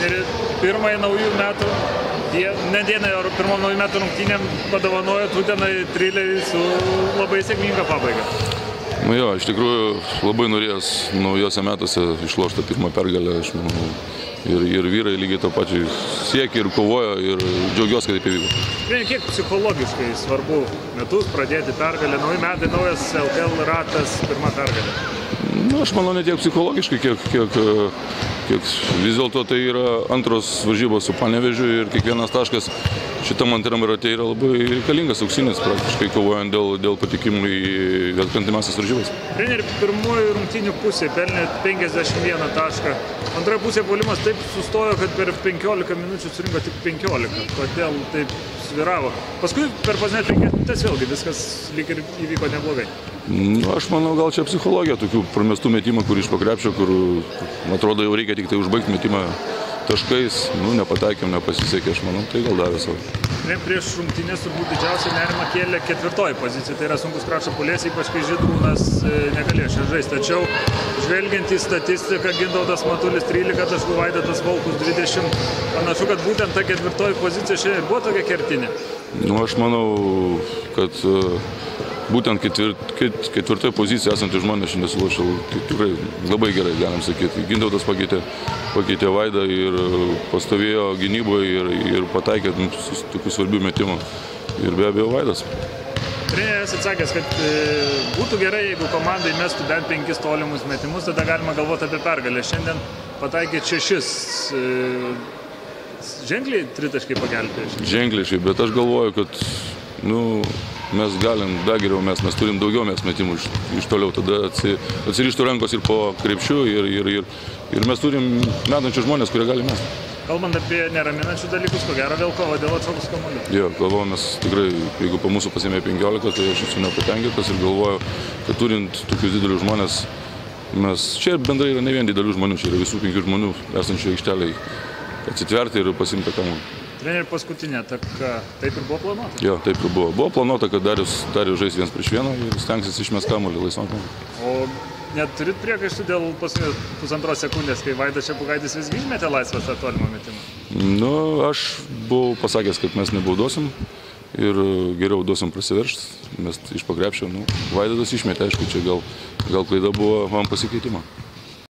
Treneri, pirmąjį naujų metų, ne dienai, o pirmom naujų metų rungtynėm padovanojot Utenai Trilerį su labai sėkminga pabaiga. Nu jo, iš tikrųjų labai norėjęs naujose metuose išlošti pirmą pergalę, aš manau. Ir vyrai lygiai to pačiai siekia ir kovoja ir džiaugiuosi, kad taip įvyko. Kiek psichologiškai svarbu metus pradėti pergalę, nauji metai, naujas LKL ratas, pirma pergalė? Nu, aš manau ne tiek psichologiškai, kiek vis dėlto tai yra antros varžybos su Panevėžiu ir kiekvienas taškas šitam antram rate yra labai reikalingas, auksinis praktiškai kovojant dėl patikimų į atkrantamiausias varžybas. Treneri, pirmoji rungtynių pusė pelnė 51 tašką. Antroje pusėje puolimas taip sustojo, kad per 15 minučių surinko tik 15. Kodėl taip sviravo? Paskui per paskutinės 5 minutės vėlgi viskas lyg ir įvyko neblogai. Nu, aš manau, gal čia psichologija tokių pramestų metimų, kur iš pakrepšio, kur atrodo jau reikia tik tai užbaigti metimą taškais, nu, nepataikėm, nepasisekė, aš manau, tai gal davė savo. Prieš rungtynės turbūt didžiausiai nerimą kėlė ketvirtoji pozicija, tai yra sunkus krašto puolėjas, ypač kai Žydrūnas negalėjo šiandien žaisti. Tačiau, žvelgiant į statistiką, Gintautas Matulis 13 taškų, Vaidotas Volkus 20. Panašu, kad būtent ta ketvirtoji pozicija šiandien buvo tokia kertinė. Nu, aš manau, kad būtent ketvirtoje pozicijoje esantys žmonės šiandien sulošė tikrai labai gerai, galim sakyti. Gintautas pakeitė Vaidą ir pastovėjo gynyboje ir pataikė tokių svarbių metimų. Ir be abejo Vaidas. Treneris atsakęs, kad būtų gerai, jeigu komandai mestų bent 5 tolimus metimus, tada galima galvoti apie pergalę. Šiandien pataikė 6. Ženkliai tritaškai pakelti? Ženkliai, bet aš galvoju, kad mes galim dar geriau, mes turim daugiau metimų iš toliau, tada atsirištų rankos ir po krepšių ir mes turim metančių žmonės, kurie gali mesti. Kalbant apie neraminančių dalykus, ko gero vėl kova dėl atšokus kamuolių. Jo, galvoju, mes tikrai, jeigu po mūsų pasimė 15, tai aš esu nepatenkintas ir galvoju, kad turint tokius didelius žmonės, čia bendrai yra ne vien didelių žmonių, čia yra visų 5 žmonių esančių aikštelėje atsitverti ir pasimti kamuolį. Treneri, paskutinė taka, taip ir buvo planuota? Jo, taip ir buvo. Buvo planuota, kad Darius žais 1 prieš 1 ir stengsis išmest kamuolį laisvam kamuolį. O neturit priekaištų dėl pusantros sekundės, kai Vaidas Šepukaitis visgi išmetė laisvą tą tolimą metimą? Nu, aš buvau pasakęs, kad mes nebaudosim ir geriau duosim prasiveršti, mes iš pakrepšio. Vaidas išmetė, aišku, čia gal klaida buvo man pasikeitimo.